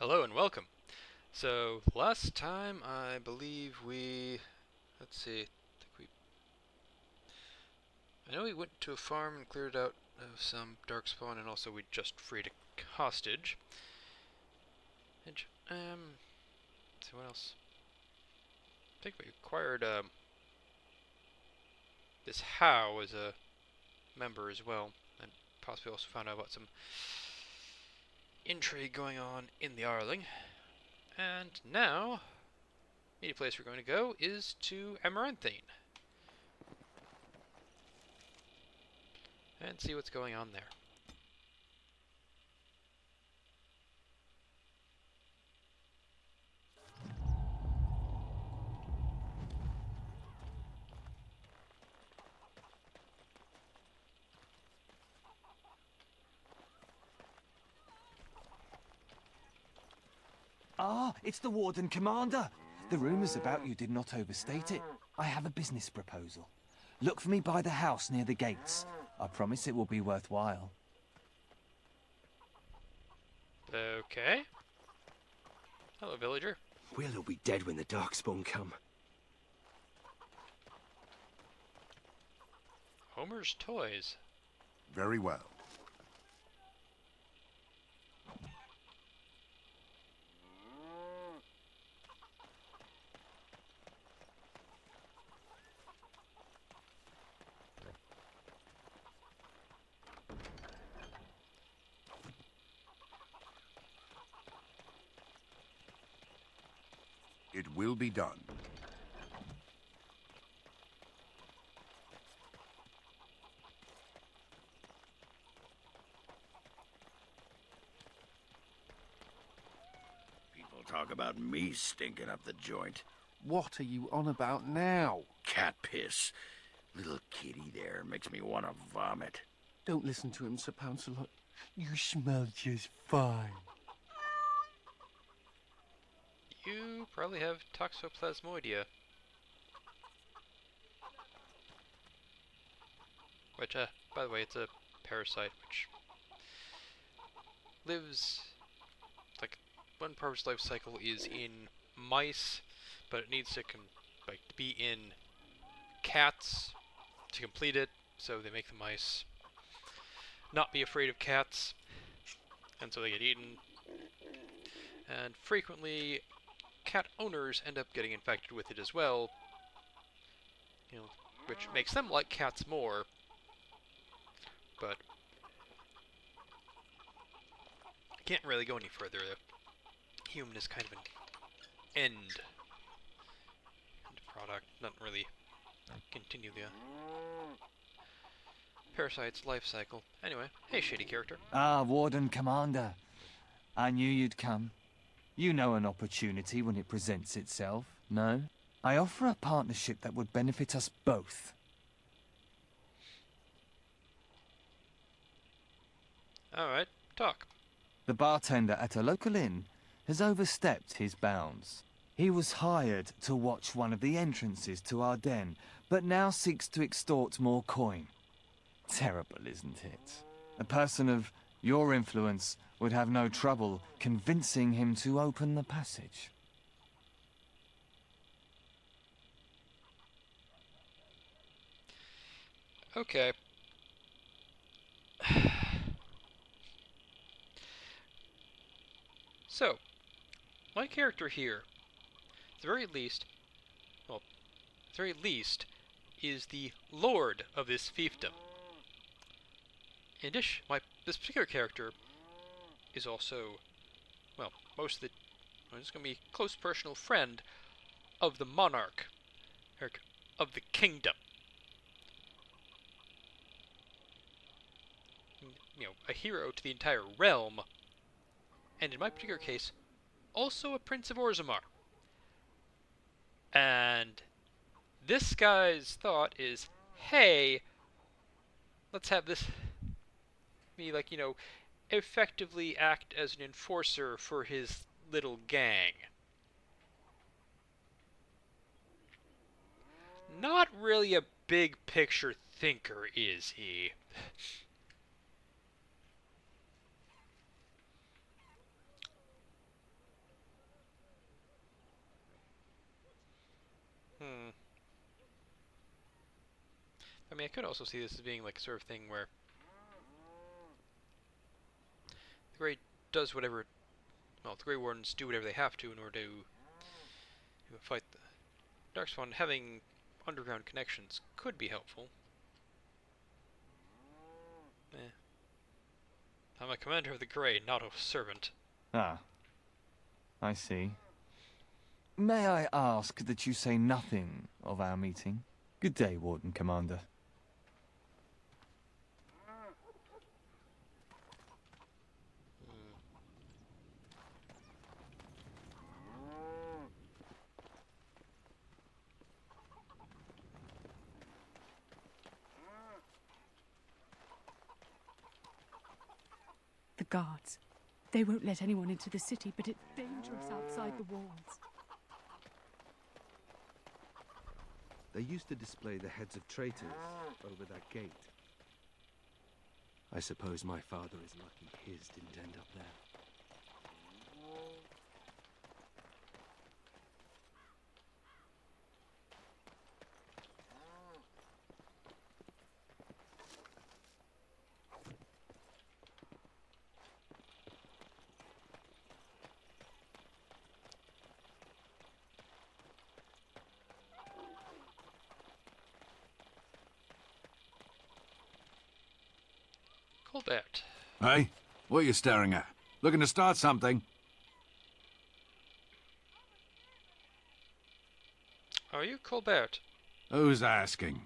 Hello and welcome. So last time I believe let's see, I know we went to a farm and cleared out of some darkspawn, and also we just freed a hostage. And, let's see what else. I think we acquired this How as a member as well, and possibly also found out about some intrigue going on in the Arling. And now, the place we're going to go is to Amaranthine and see what's going on there. Ah, it's the Warden Commander. The rumours about you did not overstate it. I have a business proposal. Look for me by the house near the gates. I promise it will be worthwhile. Okay. Hello, villager. Will'll be dead when the Darkspawn come. Homer's Toys. Very well. It will be done. People talk about me stinking up the joint. What are you on about now? Cat piss. Little kitty there makes me want to vomit. Don't listen to him, Sir Pouncelot. You smell just fine. You probably have toxoplasmodia. Which, by the way, it's a parasite which lives, like, one part of its life cycle is in mice, but it needs to be in cats to complete it, so they make the mice not be afraid of cats, and so they get eaten. And frequently, cat owners end up getting infected with it as well, which makes them like cats more. But I can't really go any further. The human is kind of an end product, doesn't really continue the parasite's life cycle. Anyway, hey, shady character. Ah, Warden Commander. I knew you'd come. You know an opportunity when it presents itself, no? I offer a partnership that would benefit us both. Alright, talk. The bartender at a local inn has overstepped his bounds. He was hired to watch one of the entrances to our den, but now seeks to extort more coin. Terrible, isn't it? A person of your influence would have no trouble convincing him to open the passage. Okay. So, my character here, at the very least, is the lord of this fiefdom. In addition, this particular character is also, well, is going to be a close personal friend of the monarch, of the kingdom. A hero to the entire realm, and in my particular case, also a Prince of Orzammar. And this guy's thought is, hey, let's have this me, effectively act as an enforcer for his little gang. Not really a big picture thinker, is he? I mean, I could also see this as being like a sort of thing where the Grey does whatever. Well, the Grey Wardens do whatever they have to in order to fight the Darkspawn. Having underground connections could be helpful. I'm a commander of the Grey, not a servant. Ah, I see. May I ask that you say nothing of our meeting? Good day, Warden Commander. The guards. They won't let anyone into the city, but it's dangerous outside the walls. They used to display the heads of traitors over that gate. I suppose my father is lucky his didn't end up there. Colbert. Hey, what are you staring at? Looking to start something? Are you Colbert? Who's asking?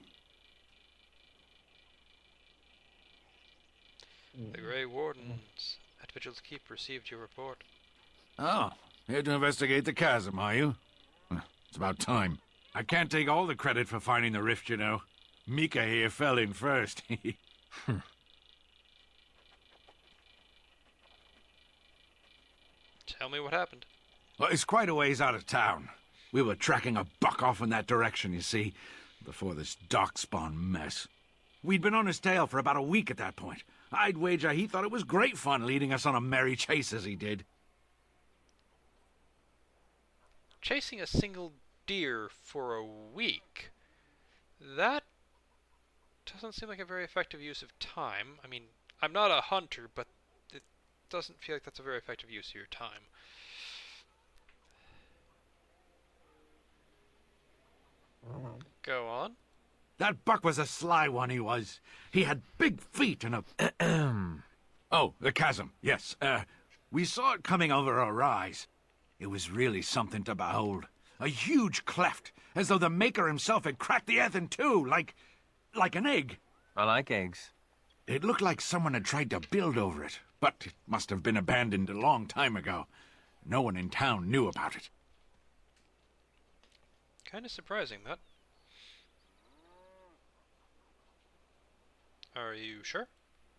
The Grey Wardens at Vigil's Keep received your report. Oh, here to investigate the chasm, are you? It's about time. I can't take all the credit for finding the rift, you know. Mika here fell in first. Tell me what happened. Well, it's quite a ways out of town. We were tracking a buck off in that direction, you see, before this darkspawn mess. We'd been on his tail for about a week at that point. I'd wager he thought it was great fun leading us on a merry chase as he did. Chasing a single deer for a week? That doesn't seem like a very effective use of time. I mean, I'm not a hunter, but it doesn't feel like that's a very effective use of your time. Go on. That buck was a sly one, he was. He had big feet and a... Oh, the chasm, yes. We saw it coming over a rise. It was really something to behold. A huge cleft, as though the Maker himself had cracked the earth in two, like an egg. I like eggs. It looked like someone had tried to build over it, but it must have been abandoned a long time ago. No one in town knew about it. Kinda surprising, that. Are you sure?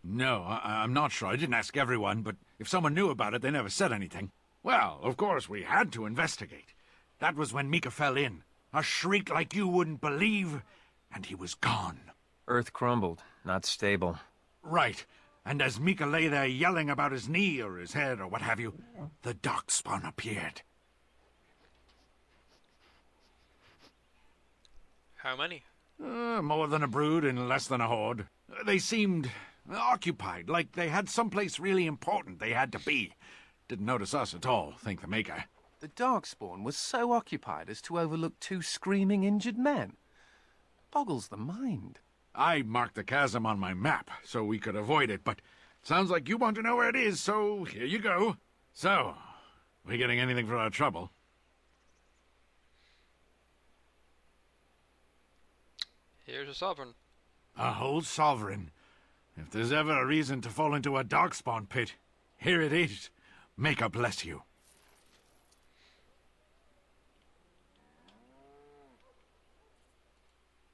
No, I'm not sure. I didn't ask everyone, but if someone knew about it, they never said anything. Well, of course, we had to investigate. That was when Mika fell in. A shriek like you wouldn't believe, and he was gone. Earth crumbled, not stable. Right. And as Mika lay there yelling about his knee or his head or what have you, the darkspawn appeared. How many? More than a brood and less than a horde. They seemed occupied, like they had someplace really important they had to be. Didn't notice us at all, thank the Maker. The Darkspawn was so occupied as to overlook two screaming injured men. Boggles the mind. I marked the chasm on my map so we could avoid it, but sounds like you want to know where it is, so here you go. So, we getting anything for our trouble? Here's a sovereign. A whole sovereign. If there's ever a reason to fall into a darkspawn pit, here it is. Maker bless you.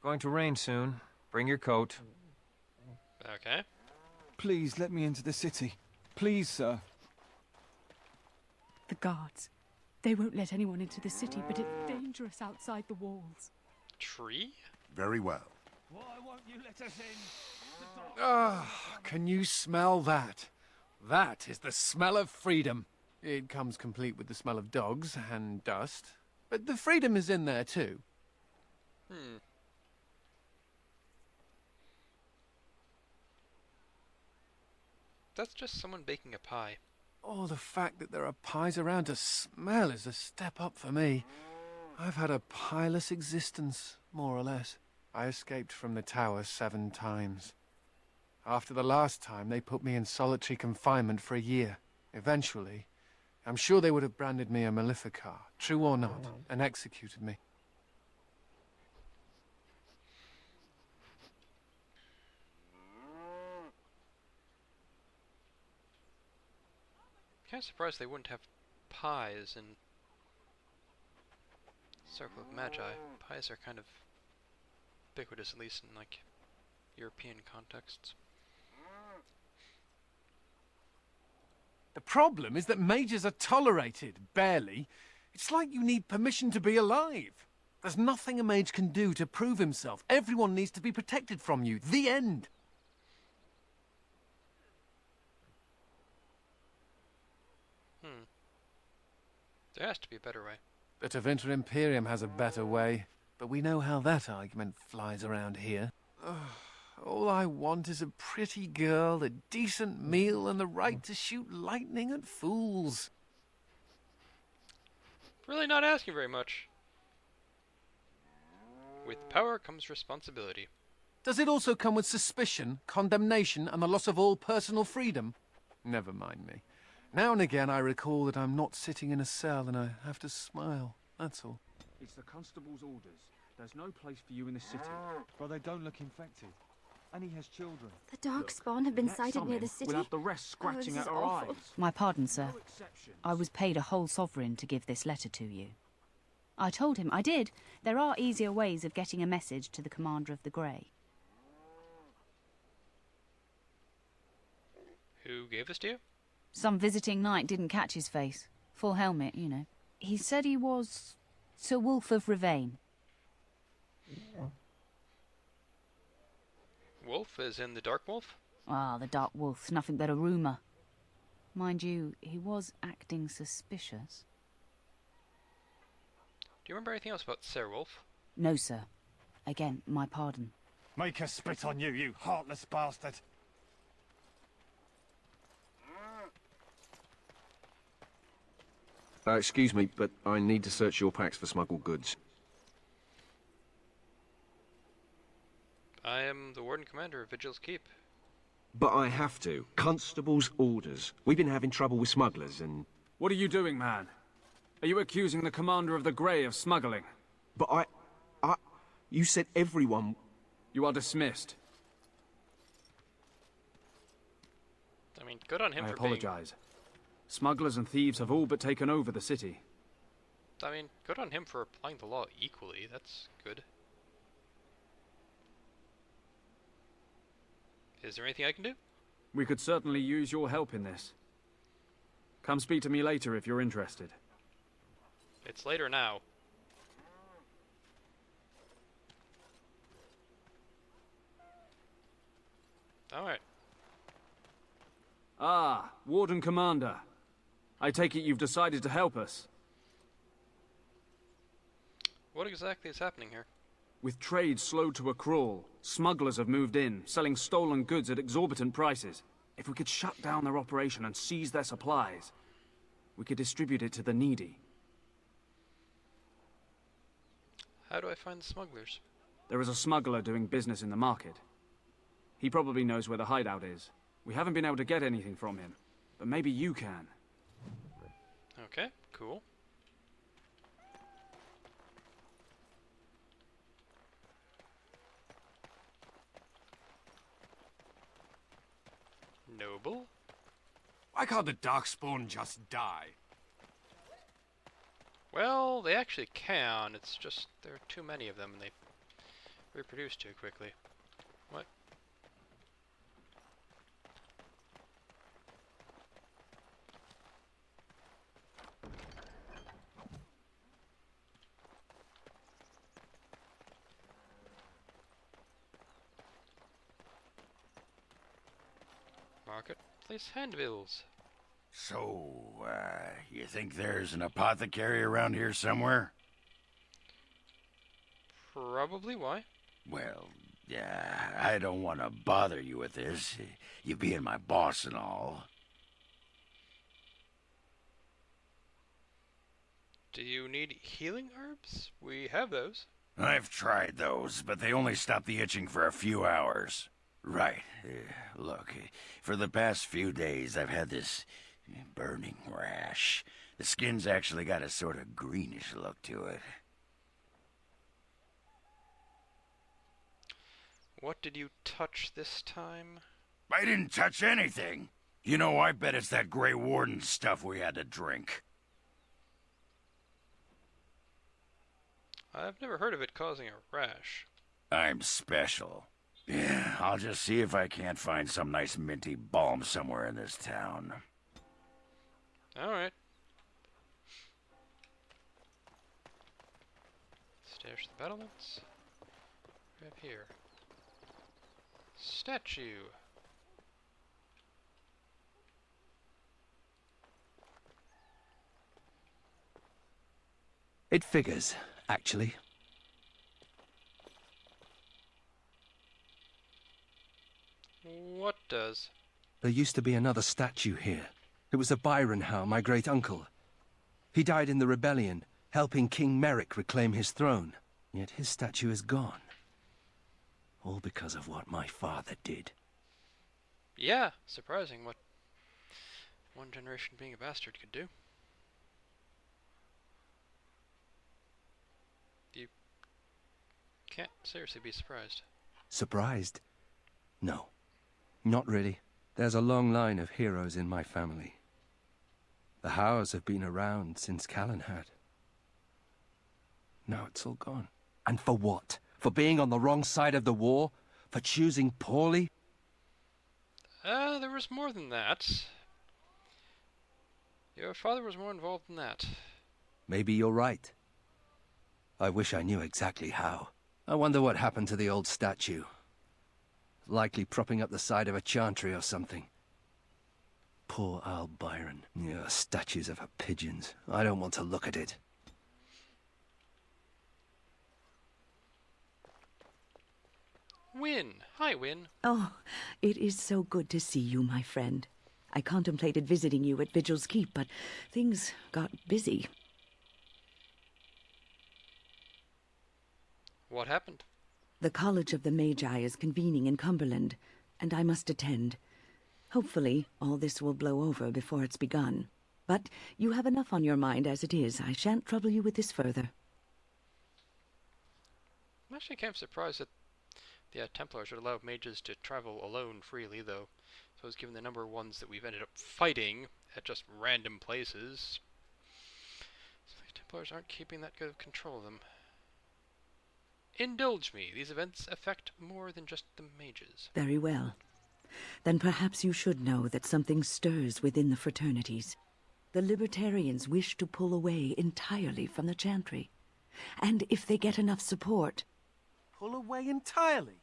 Going to rain soon. Bring your coat. Okay. Please let me into the city. Please, sir. The guards. They won't let anyone into the city, but it's dangerous outside the walls. Tree? Very well. Why won't you let us in? Ah, can you smell that? That is the smell of freedom. It comes complete with the smell of dogs and dust, but the freedom is in there too. That's just someone baking a pie. Oh, the fact that there are pies around to smell is a step up for me. I've had a pieless existence, more or less. I escaped from the tower 7 times. After the last time, they put me in solitary confinement for a year. Eventually, I'm sure they would have branded me a Maleficar, true or not, and executed me. Kind of surprised they wouldn't have pies in Circle of Magi. Pies are kind of ubiquitous, at least in like European contexts. The problem is that mages are tolerated, barely. It's like you need permission to be alive. There's nothing a mage can do to prove himself. Everyone needs to be protected from you. The end. There has to be a better way. Bit of Inter Imperium has a better way, but we know how that argument flies around here. All I want is a pretty girl, a decent meal, and the right to shoot lightning at fools. Really not asking very much. With power comes responsibility. Does it also come with suspicion, condemnation, and the loss of all personal freedom? Never mind me. Now and again I recall that I'm not sitting in a cell and I have to smile, that's all. It's the constable's orders. There's no place for you in the city. But they don't look infected. And he has children. The dark spawn have been Let sighted some near in, the city. We'll have the rest scratching this at is our awful. eyes. My pardon, sir. No exceptions. I was paid a whole sovereign to give this letter to you. I told him I did. There are easier ways of getting a message to the Commander of the Grey. Who gave this to you? Some visiting knight didn't catch his face. Full helmet, you know. He said he was Sir Wolf of Ravane. Wolf, as in the Dark Wolf? Ah, the Dark Wolf's nothing but a rumour. Mind you, he was acting suspicious. Do you remember anything else about Sir Wolf? No, sir. Again, my pardon. Make us spit on you, you heartless bastard. Excuse me, but I need to search your packs for smuggled goods. I am the Warden Commander of Vigil's Keep. But I have to. Constable's orders. We've been having trouble with smugglers and... What are you doing, man? Are you accusing the Commander of the Grey of smuggling? But you said everyone... You are dismissed. I mean, good on him I for apologize. Smugglers and thieves have all but taken over the city. I mean, good on him for applying the law equally. That's good. Is there anything I can do? We could certainly use your help in this. Come speak to me later if you're interested. It's later now. Alright. Ah, Warden Commander. I take it you've decided to help us. What exactly is happening here? With trade slowed to a crawl, smugglers have moved in, selling stolen goods at exorbitant prices. If we could shut down their operation and seize their supplies, we could distribute it to the needy. How do I find the smugglers? There is a smuggler doing business in the market. He probably knows where the hideout is. We haven't been able to get anything from him, but maybe you can. Okay, cool. Noble? Why can't the darkspawn just die? Well, they actually can. It's just there are too many of them and they reproduce too quickly. What? Marketplace handbills. So, you think there's an apothecary around here somewhere? Probably. Why? Well, Yeah, I don't want to bother you with this, you being my boss and all. Do you need healing herbs? We have those. I've tried those, but they only stop the itching for a few hours. Right. Look, for the past few days I've had this burning rash. The skin's actually got a sort of greenish look to it. What did you touch this time? I didn't touch anything. You know, I bet it's that Grey Warden stuff we had to drink. I've never heard of it causing a rash. I'm special. Yeah, I'll just see if I can't find some nice minty balm somewhere in this town. Alright. Stash the battlements. Grab here. Statue. It figures, actually. What does? There used to be another statue here. It was a Byron Howe, my great-uncle. He died in the rebellion, helping King Merrick reclaim his throne. Yet his statue is gone. All because of what my father did. Yeah, surprising what one generation being a bastard could do. You can't seriously be surprised. Surprised? No, not really. There's a long line of heroes in my family. The Howes have been around since Callan had. Now it's all gone. And for what? For being on the wrong side of the war? For choosing poorly? There was more than that. Your father was more involved than that. Maybe you're right. I wish I knew exactly how. I wonder what happened to the old statue. Likely propping up the side of a chantry or something. Poor Al Byron. Yeah, statues of her pigeons. I don't want to look at it. Win. Hi, Win. Oh, it is so good to see you, my friend. I contemplated visiting you at Vigil's Keep, but things got busy. What happened? The College of the Magi is convening in Cumberland, and I must attend. Hopefully, all this will blow over before it's begun. But you have enough on your mind as it is. I shan't trouble you with this further. I'm actually kind of surprised that the Templars would allow mages to travel alone freely, though. So, given the number of ones that we've ended up fighting at just random places, the Templars aren't keeping that good of control of them. Indulge me. These events affect more than just the mages. Very well. Then perhaps you should know that something stirs within the fraternities. The Libertarians wish to pull away entirely from the Chantry. And if they get enough support... Pull away entirely?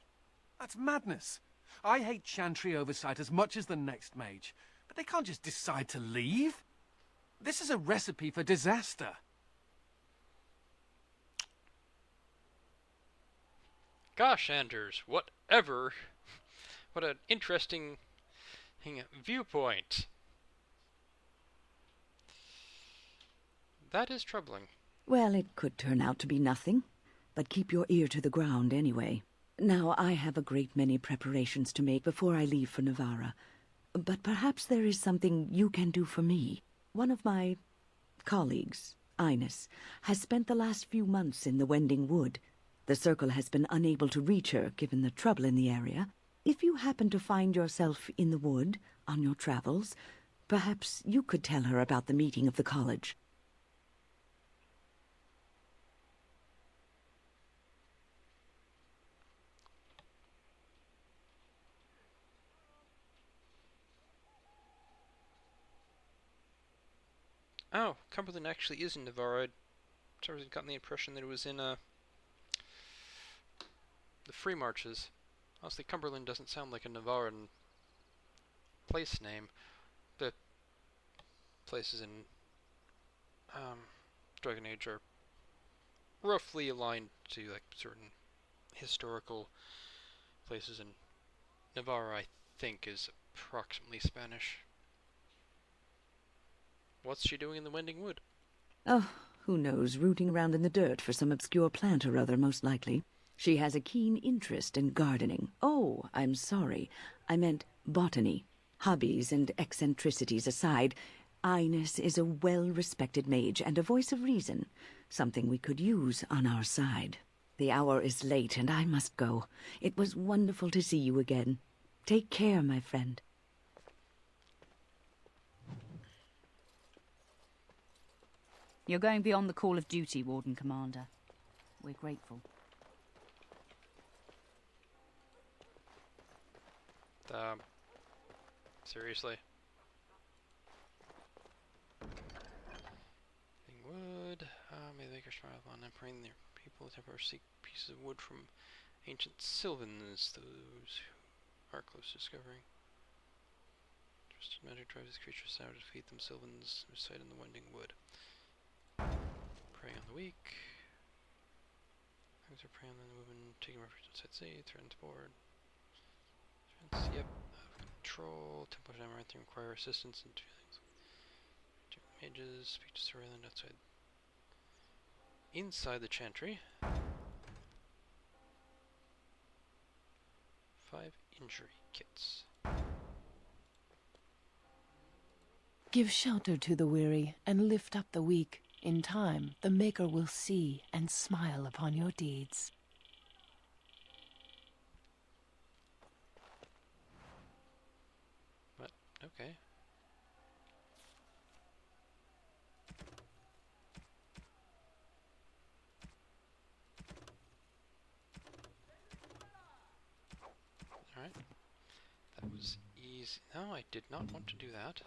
That's madness. I hate Chantry oversight as much as the next mage, but they can't just decide to leave. This is a recipe for disaster. Gosh, Anders, whatever. What an interesting viewpoint. That is troubling. Well, it could turn out to be nothing, but keep your ear to the ground anyway. Now, I have a great many preparations to make before I leave for Navarra, but perhaps there is something you can do for me. One of my colleagues, Ines, has spent the last few months in the Wending Wood. The Circle has been unable to reach her, given the trouble in the area. If you happen to find yourself in the wood on your travels, perhaps you could tell her about the meeting of the college. Oh, Cumberland actually is in Navarra. I'd gotten the impression that it was in the Free Marches. Honestly, Cumberland doesn't sound like a Navarran place name. The places in Dragon Age are roughly aligned to like certain historical places in Navarra, I think, is approximately Spanish. What's she doing in the Wending Wood? Oh, who knows, rooting around in the dirt for some obscure plant or other, most likely. She has a keen interest in gardening. Oh, I'm sorry. I meant botany. Hobbies and eccentricities aside, Ines is a well-respected mage and a voice of reason, something we could use on our side. The hour is late and I must go. It was wonderful to see you again. Take care, my friend. You're going beyond the call of duty, Warden Commander. We're grateful. Seriously? Wood. May the makers smile upon empowering their people to ever seek pieces of wood from ancient Sylvans, those who are close to discovering. Trusted magic drives these creatures out to defeat them. Sylvans reside in the Wending Wood. Prey on the weak. Things are prey on the woman, taking refuge outside sea, threatened board. Yep. Out of control. Templar and Amaranthine require assistance in two things. Two mages, speak to Surveillant outside. Inside the chantry. 5 injury kits. Give shelter to the weary and lift up the weak. In time, the Maker will see and smile upon your deeds. But, okay. Alright. That was easy. No, I did not want to do that.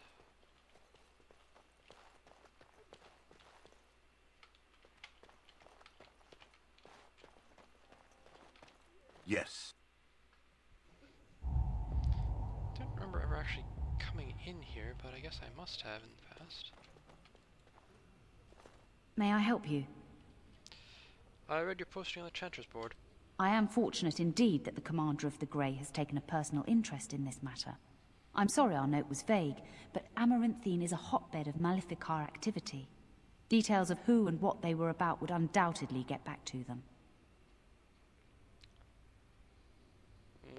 Yes. Don't remember ever actually coming in here, but I guess I must have in the past. May I help you? I read your posting on the Chanter's board. I am fortunate indeed that the Commander of the Grey has taken a personal interest in this matter. I'm sorry our note was vague, but Amaranthine is a hotbed of Maleficar activity. Details of who and what they were about would undoubtedly get back to them.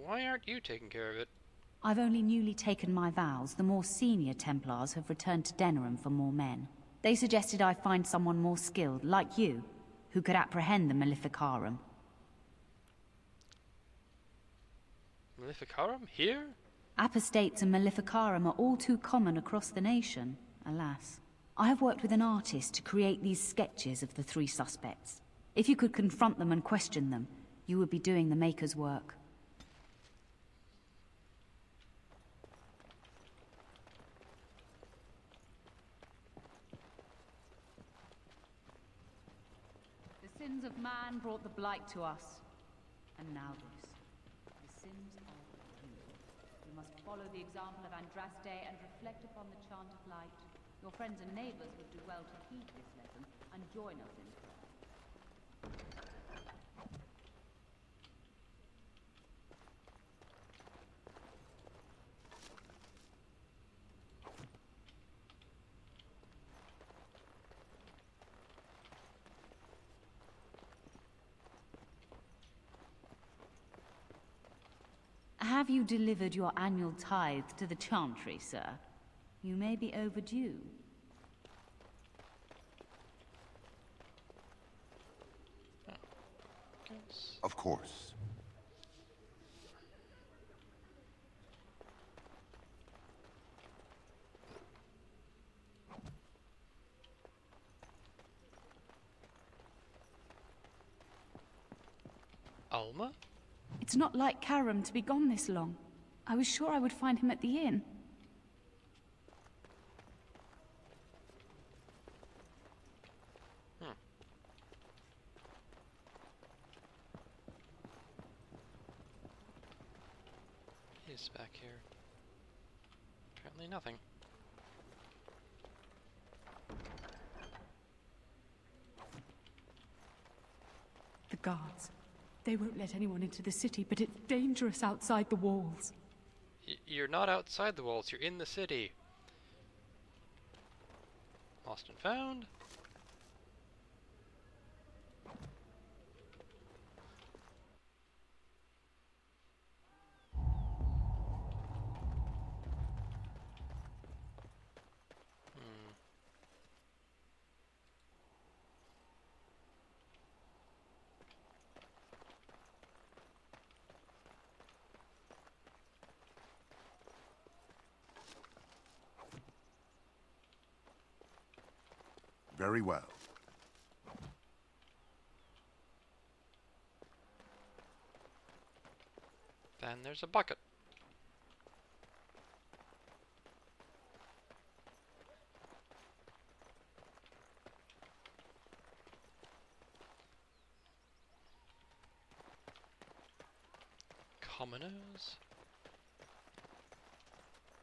Why aren't you taking care of it? I've only newly taken my vows. The more senior Templars have returned to Denerim for more men. They suggested I find someone more skilled, like you, who could apprehend the Maleficarum. Maleficarum? Here? Apostates and Maleficarum are all too common across the nation, alas. I have worked with an artist to create these sketches of the 3 suspects. If you could confront them and question them, you would be doing the Maker's work. The sins of man brought the blight to us, and now this. The sins of you. You must follow the example of Andraste and reflect upon the chant of light. Your friends and neighbors would do well to heed this lesson and join us in prayer. Have you delivered your annual tithe to the Chantry, sir? You may be overdue. Of course. Alma? It's not like Karam to be gone this long. I was sure I would find him at the inn. He's back here. Apparently nothing. The guards. They won't let anyone into the city, but it's dangerous outside the walls. You're not outside the walls, you're in the city. Lost and found. Very well. Then there's a bucket. Commoners.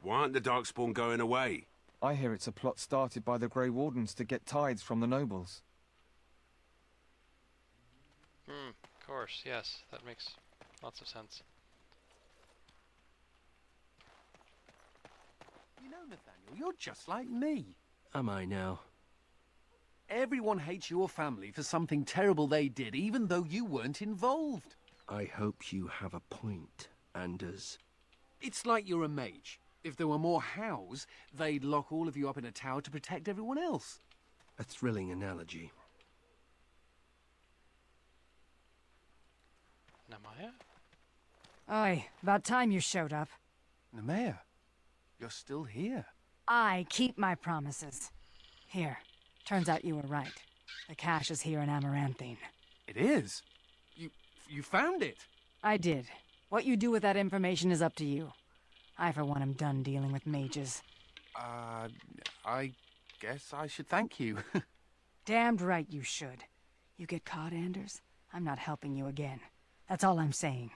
Why aren't the Darkspawn going away? I hear it's a plot started by the Grey Wardens to get tithes from the nobles. Of course, yes, that makes lots of sense. You know, Nathaniel, you're just like me. Am I now? Everyone hates your family for something terrible they did, even though you weren't involved. I hope you have a point, Anders. It's like you're a mage. If there were more hows, they'd lock all of you up in a tower to protect everyone else. A thrilling analogy. Namaya? Oi, about time you showed up. Nemea, you're still here. I keep my promises. Here, turns out you were right. The cache is here in Amaranthine. It is? You found it? I did. What you do with that information is up to you. I, for one, am done dealing with mages. I guess I should thank you. Damned right you should. You get caught, Anders, I'm not helping you again. That's all I'm saying.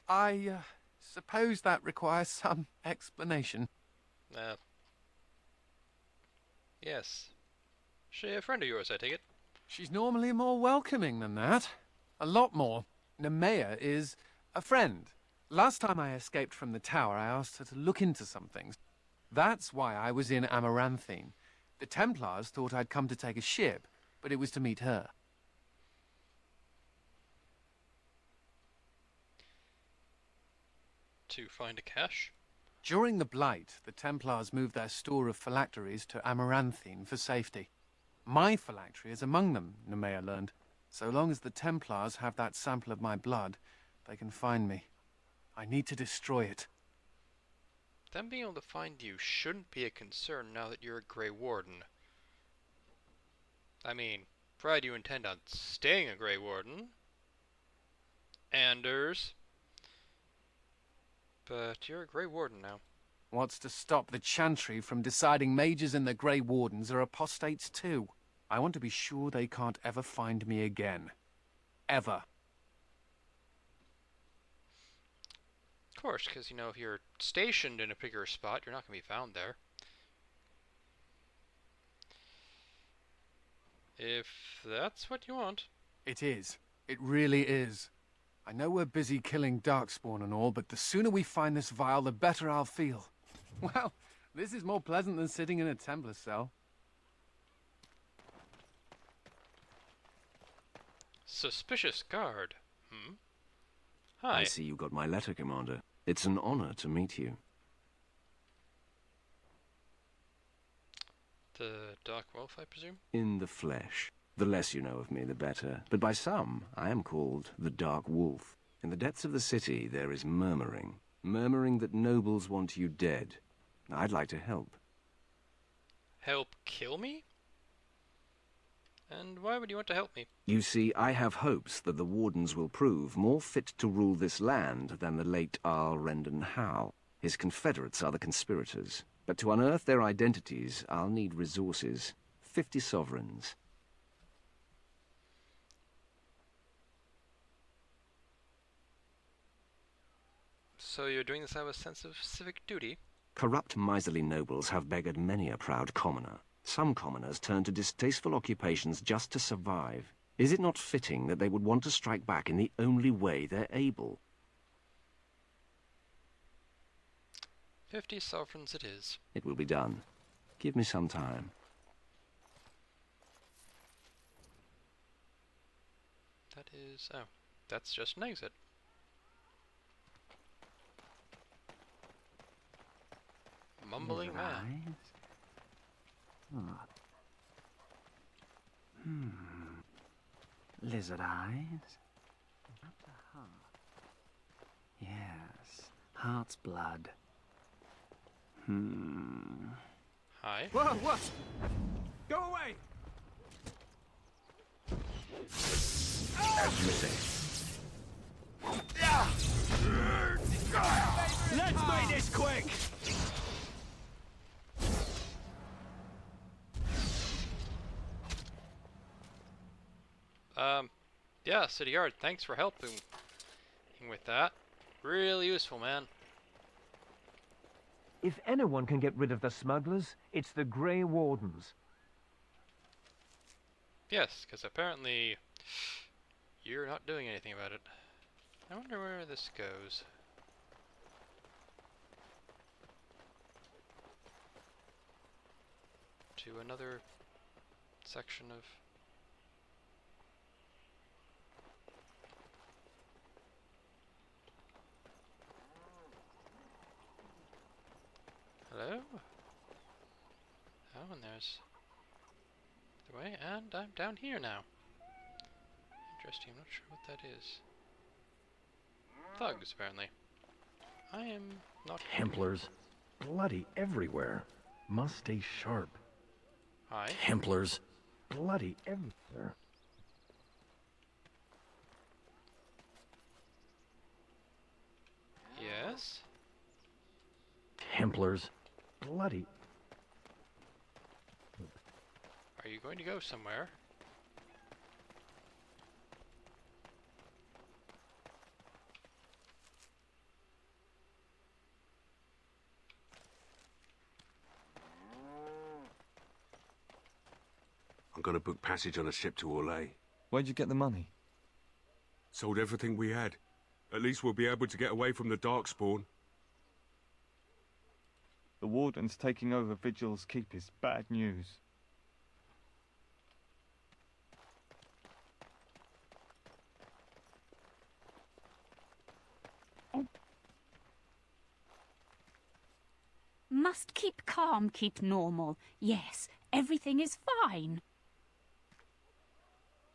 I suppose that requires some explanation. Yes. She a friend of yours, I take it? She's normally more welcoming than that. A lot more. Nemea is a friend. Last time I escaped from the tower, I asked her to look into some things. That's why I was in Amaranthine. The Templars thought I'd come to take a ship, but it was to meet her. To find a cache? During the Blight, the Templars moved their store of phylacteries to Amaranthine for safety. My phylactery is among them, Nemea learned. So long as the Templars have that sample of my blood, they can find me. I need to destroy it. Them being able to find you shouldn't be a concern now that you're a Grey Warden. I mean, provided you intend on staying a Grey Warden. Anders. But you're a Grey Warden now. What's to stop the Chantry from deciding mages and the Grey Wardens are apostates too? I want to be sure they can't ever find me again. Ever. Of course, because, you know, if you're stationed in a bigger spot, you're not going to be found there. If that's what you want. It is. It really is. I know we're busy killing Darkspawn and all, but the sooner we find this vial, the better I'll feel. Well, this is more pleasant than sitting in a Templar cell. Suspicious guard. Hi. I see you got my letter, Commander. It's an honor to meet you. The Dark Wolf, I presume? In the flesh. The less you know of me, the better. But by some, I am called the Dark Wolf. In the depths of the city, there is murmuring. Murmuring that nobles want you dead. I'd like to help. Help kill me? And why would you want to help me? You see, I have hopes that the Wardens will prove more fit to rule this land than the late Arl Rendon Howe. His confederates are the conspirators. But to unearth their identities, I'll need resources. 50 sovereigns. So you're doing this out of a sense of civic duty? Corrupt, miserly nobles have beggared many a proud commoner. Some commoners turn to distasteful occupations just to survive. Is it not fitting that they would want to strike back in the only way they're able? 50 sovereigns it is. It will be done. Give me some time. That is... oh, that's just an exit. Mumbling man. Lizard eyes? Perhaps a heart. Yes, heart's blood. Hi. Whoa, what? Go away! As you say. Let's make this quick! Yeah, City Yard, thanks for helping with that. Really useful, man. If anyone can get rid of the smugglers, it's the Grey Wardens. Yes, because apparently you're not doing anything about it. I wonder where this goes. To another section of... hello? Oh, and there's the way, and I'm down here now. Interesting, I'm not sure what that is. Thugs, apparently. I am not... Templars. Bloody everywhere. Must stay sharp. Hi. Templars. Bloody everywhere. Yes? Templars. Bloody... Are you going to go somewhere? I'm gonna book passage on a ship to Orlais. Where'd you get the money? Sold everything we had. At least we'll be able to get away from the Darkspawn. The Warden's taking over Vigil's keep is bad news. Must keep calm, keep normal. Yes, everything is fine.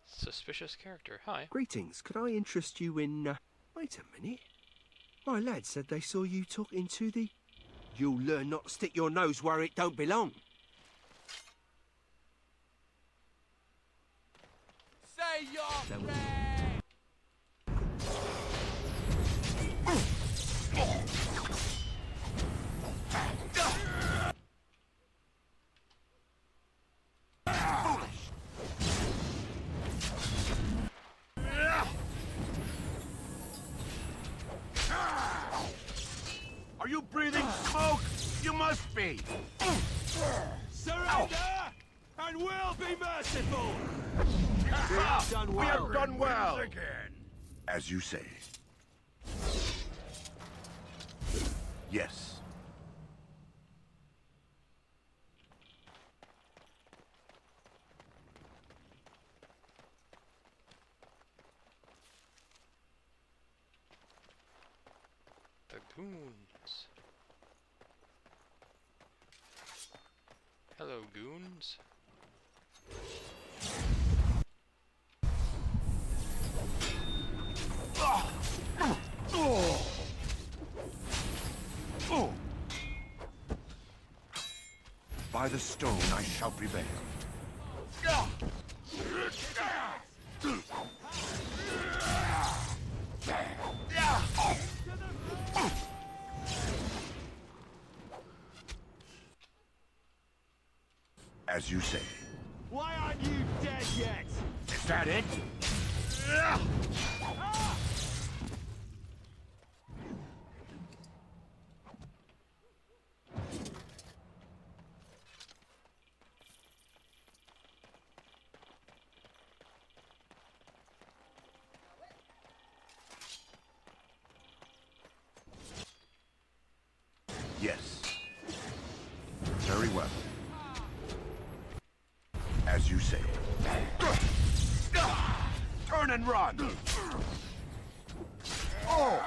Suspicious character. Hi. Greetings. Could I interest you in... Wait a minute. My lad said they saw you talking to the... You'll learn not to stick your nose where it don't belong. Say your Are you breathing smoke? You must be. surrender, and we'll be merciful. We have done We well. have done well. As you say. Yes. The goons. Hello, goons. By the stone I shall prevail. As you say. Why aren't you dead yet? Is that it? and run! Oh!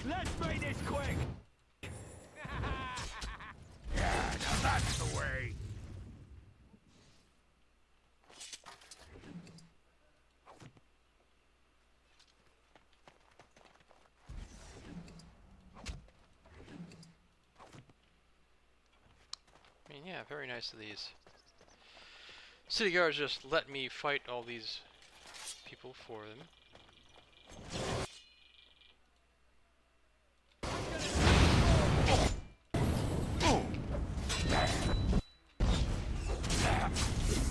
Let's make this quick! Yeah, now that's the way! I mean, yeah, very nice of these city guards just let me fight all these people for them.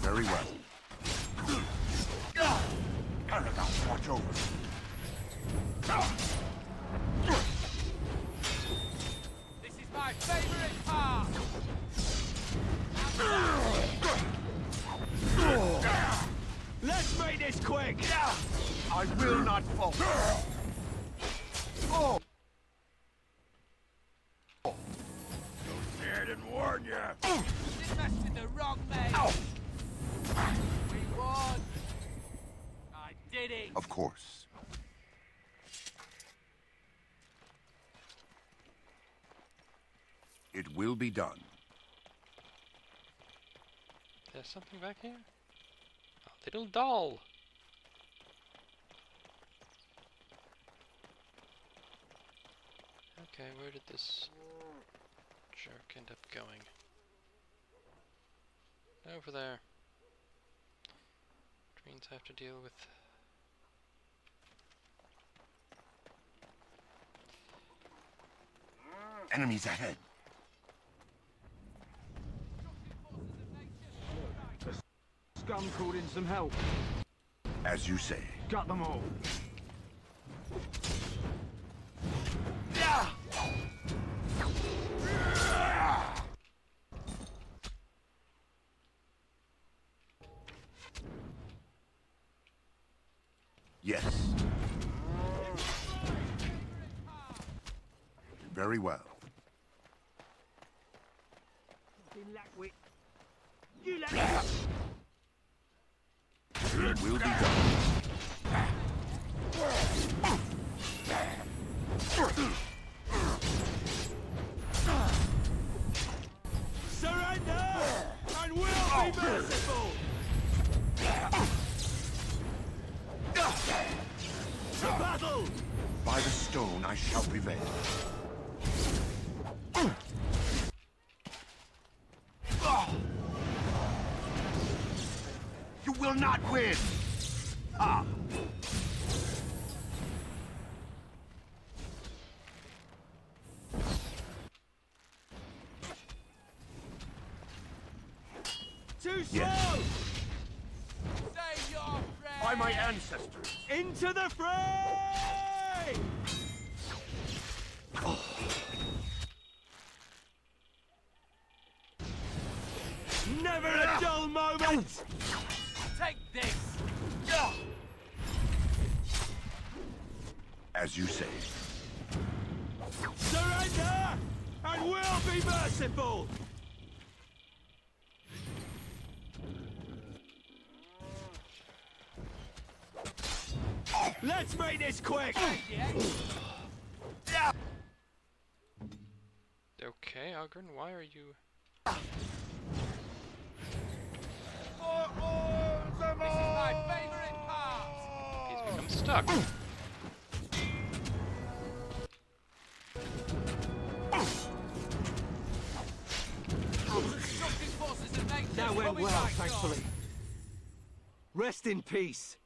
Very well. Paragon, watch over. This is my favorite part! Let's make this quick! I will not fall. Oh! I didn't warn you! This messed with the wrong man! We won! I did it! Of course. It will be done. There's something back here? A little doll! Okay, where did this jerk end up going? Over there. Which means I have to deal with... Enemies ahead. Scum called in some help. As you say. Got them all. Yes. Very well. It will be done. Surrender! And we'll be merciful! To battle! By the stone I shall prevail. You will not win! Ah! Too slow! Yes. Save your friend! By my ancestors! Into the fray! Never a dull moment! Take this! As you say. Surrender! And we'll be merciful! Let's make this quick! Okay, Ogren, why are you... This is my favorite part! He's become stuck. That went well, thankfully. Rest in peace.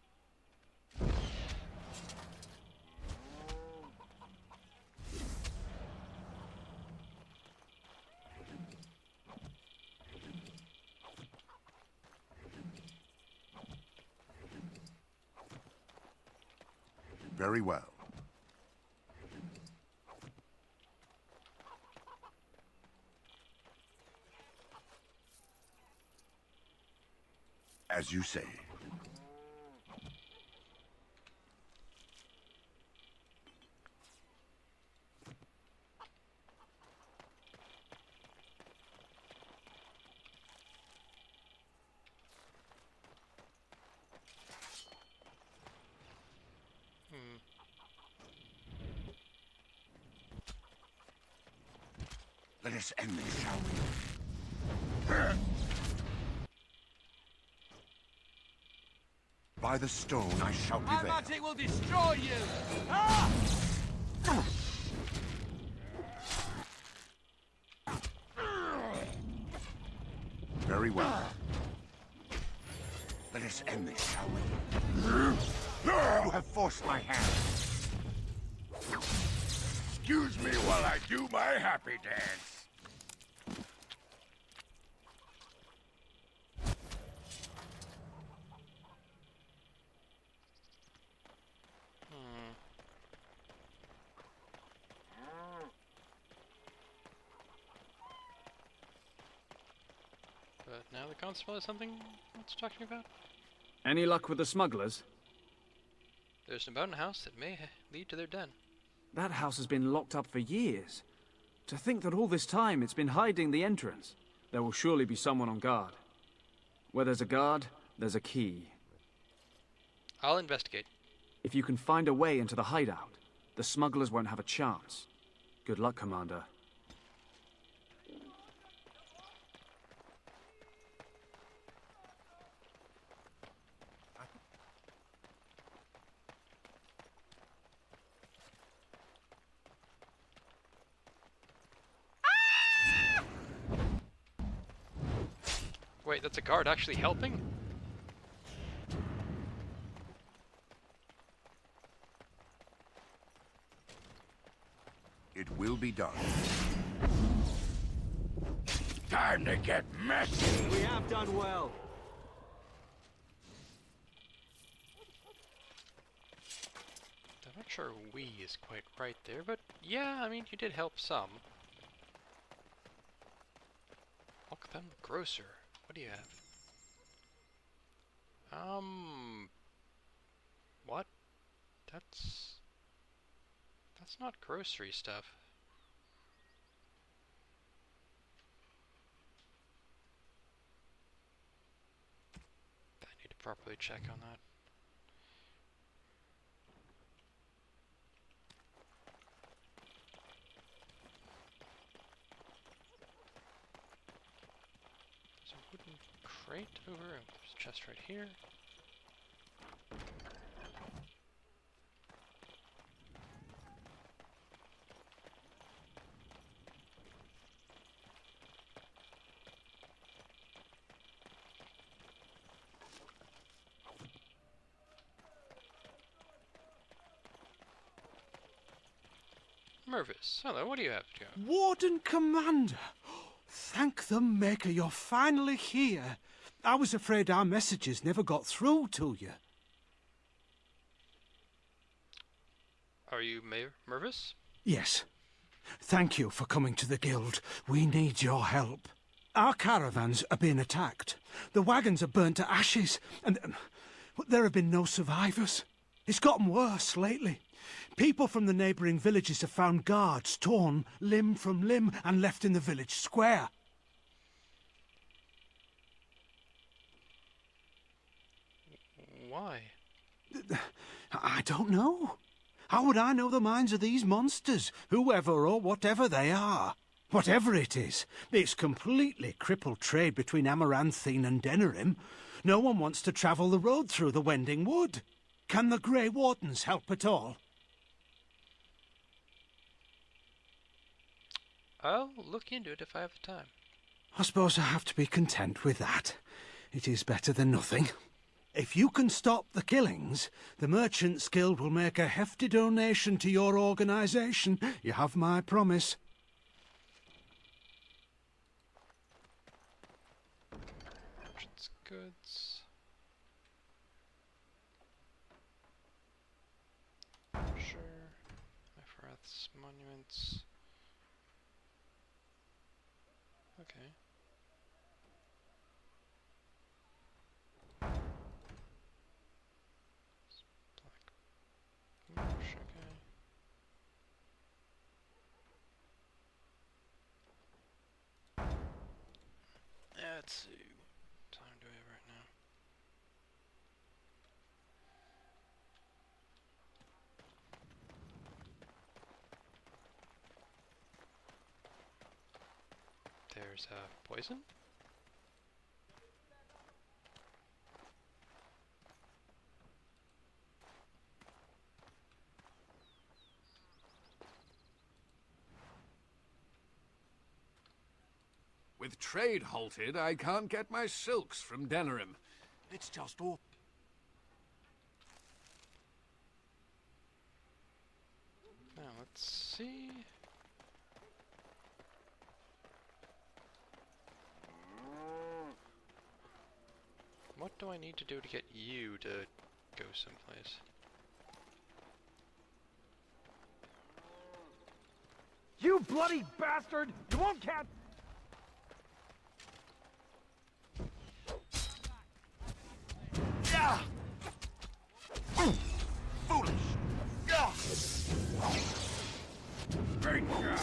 Very well. As you say. Let us end this, shall we? By the stone I shall My prevail. magic will destroy you! Ah! Very well. Let us end this, shall we? You have forced my hand. Excuse me while I do my happy dance. But now the constable is something it's talking about? Any luck with the smugglers? There's an abandoned house that may lead to their den. That house has been locked up for years. To think that all this time it's been hiding the entrance. There will surely be someone on guard. Where there's a guard, there's a key. I'll investigate. If you can find a way into the hideout, the smugglers won't have a chance. Good luck, Commander. Wait, that's a guard actually helping? It will be done. Time to get messy. We have done well. I'm not sure "we" is quite right there, but yeah, I mean, you did help some. Welcome, grocer. What do you have? What? That's not grocery stuff. I need to properly check on that. There's a wooden crate over. There's a chest right here. Mervis, hello, what do you have to go? Warden Commander! Thank the Maker you're finally here. I was afraid our messages never got through to you. Are you Mervis? Yes. Thank you for coming to the Guild. We need your help. Our caravans are being attacked. The wagons are burnt to ashes, and there have been no survivors. It's gotten worse lately. People from the neighbouring villages have found guards torn limb from limb and left in the village square. Why? I don't know. How would I know the minds of these monsters, whoever or whatever they are? Whatever it is, it's completely crippled trade between Amaranthine and Denerim. No one wants to travel the road through the Wending Wood. Can the Grey Wardens help at all? I'll look into it if I have the time. I suppose I have to be content with that. It is better than nothing. If you can stop the killings, the Merchants Guild will make a hefty donation to your organisation. You have my promise. Merchant's goods. Sure. Ephrath's monuments. Okay. Black bush, okay. Let's see. What time do we have right now? There's poison. With trade halted, I can't get my silks from Denerim. It's just awful. Now, let's see. What do I need to do to get you to go someplace? You bloody bastard! You won't catch... Yeah! Foolish! Yeah! Great job!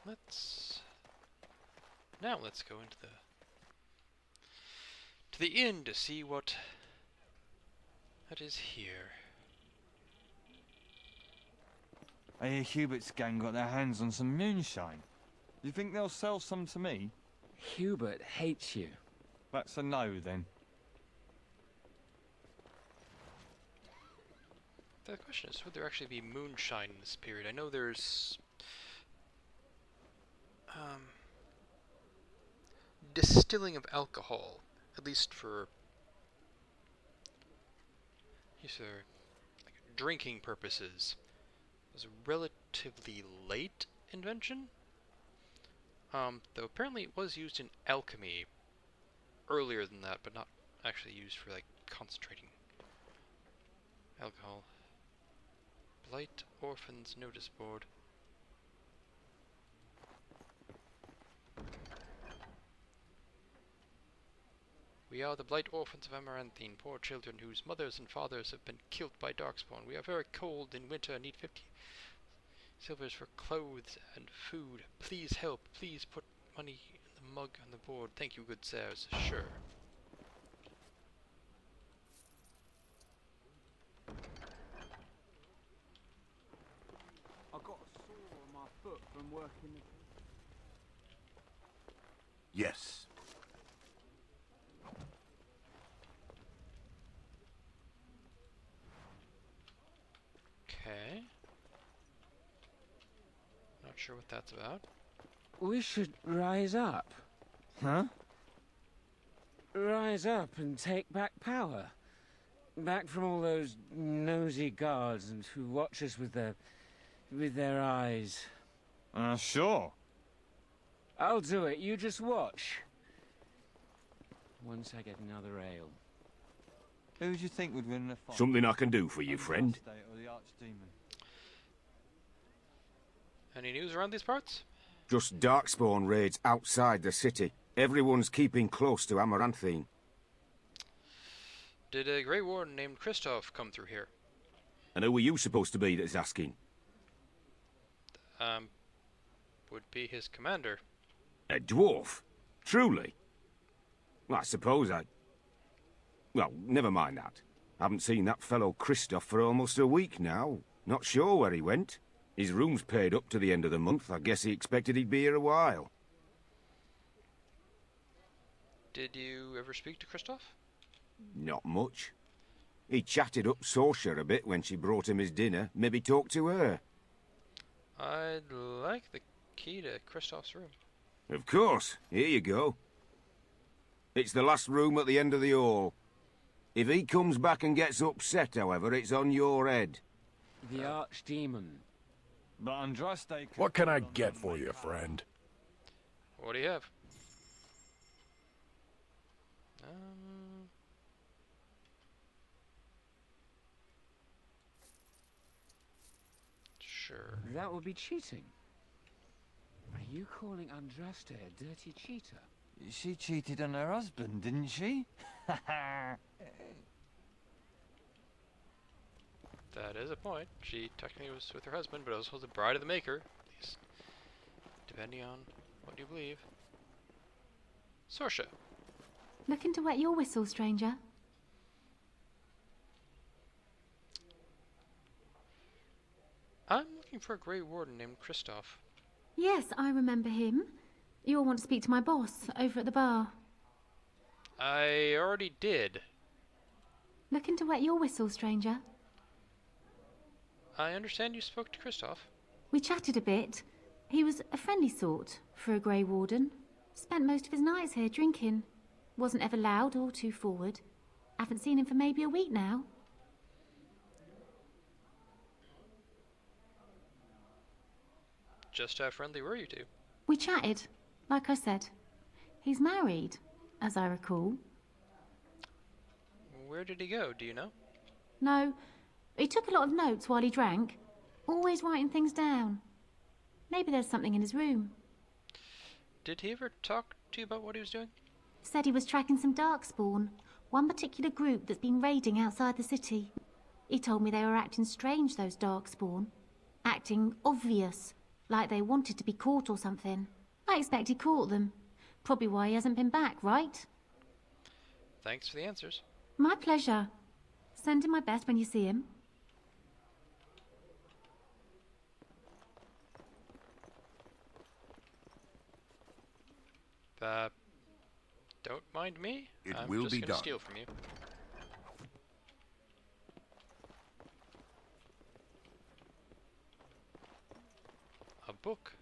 Alright, now let's go into the inn to see what that is here. I hear Hubert's gang got their hands on some moonshine. You think they'll sell some to me? Hubert hates you. That's a no, then. The question is, would there actually be moonshine in this period? I know there's distilling of alcohol, at least for like drinking purposes. It was a relatively late invention, though apparently it was used in alchemy earlier than that, but not actually used for like concentrating alcohol. Blight Orphans Notice Board. We are the Blight Orphans of Amaranthine, poor children whose mothers and fathers have been killed by Darkspawn. We are very cold in winter and need 50 silvers for clothes and food. Please help. Please put money in the mug on the board. Thank you, good sirs. Sure. I got a sore on my foot from working. Yes. Okay. Not sure what that's about. We should rise up. Huh? Rise up and take back power. Back from all those nosy guards and who watch us with their eyes. Sure. I'll do it. You just watch. Once I get another ale. Who do you think would win in a fight? Something I can do for you, friend. Or the Archdemon? Any news around these parts? Just Darkspawn raids outside the city. Everyone's keeping close to Amaranthine. Did a Grey Warden named Kristoff come through here? And who are you supposed to be that's asking? Would be his commander. A dwarf? Truly? Well, I suppose I... Well, never mind that. Haven't seen that fellow Kristoff for almost a week now. Not sure where he went. His room's paid up to the end of the month. I guess he expected he'd be here a while. Did you ever speak to Kristoff? Not much. He chatted up Sorsha a bit when she brought him his dinner. Maybe talked to her. I'd like the key to Kristoff's room. Of course. Here you go. It's the last room at the end of the hall. If he comes back and gets upset, however, it's on your head. The Archdemon. But Andraste... What can I get for you, friend? What do you have? Sure. That would be cheating. Are you calling Andraste a dirty cheater? She cheated on her husband, didn't she? That is a point. She technically was with her husband, but also the bride of the Maker. At least, depending on what you believe. Sorsha. Looking to wet your whistle, stranger? I'm looking for a Grey Warden named Kristoff. Yes, I remember him. You'll want to speak to my boss over at the bar. I already did. Looking to wet your whistle, stranger? I understand you spoke to Kristoff. We chatted a bit. He was a friendly sort for a Grey Warden. Spent most of his nights here drinking. Wasn't ever loud or too forward. Haven't seen him for maybe a week now. Just how friendly were you two? We chatted, like I said. He's married, as I recall. Where did he go, do you know? No, he took a lot of notes while he drank. Always writing things down. Maybe there's something in his room. Did he ever talk to you about what he was doing? Said he was tracking some Darkspawn, one particular group that's been raiding outside the city. He told me they were acting strange, those Darkspawn. Acting obvious, like they wanted to be caught or something. I expect he caught them. Probably why he hasn't been back, right? Thanks for the answers. My pleasure. Send him my best when you see him. Don't mind me. It will be I'm just gonna done. steal from you. A book.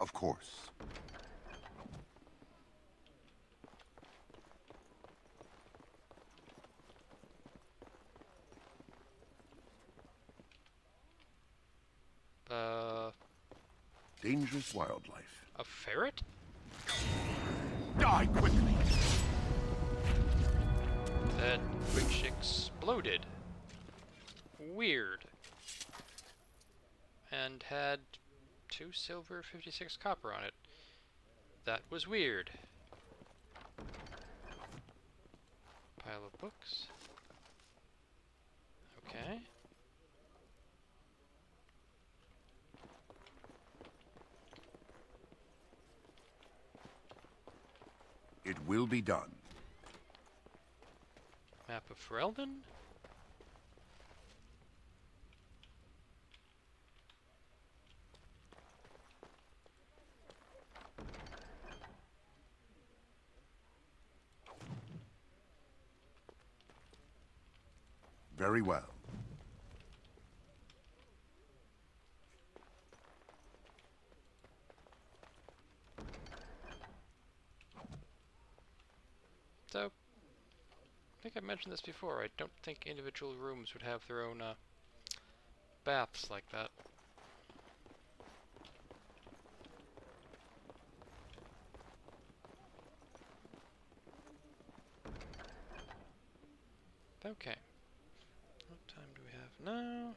Of course. Dangerous wildlife. A ferret? Die quickly! That which exploded. Weird. And had 2 silver, 56 copper on it. That was weird. Pile of books. Okay. It will be done. Map of Ferelden? Very well. So, I think I mentioned this before. I don't think individual rooms would have their own baths like that. Okay. What time do we have now?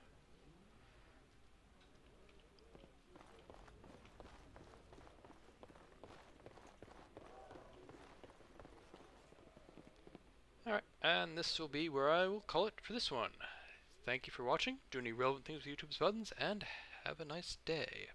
Alright, and this will be where I will call it for this one. Thank you for watching, do any relevant things with YouTube's buttons, and have a nice day.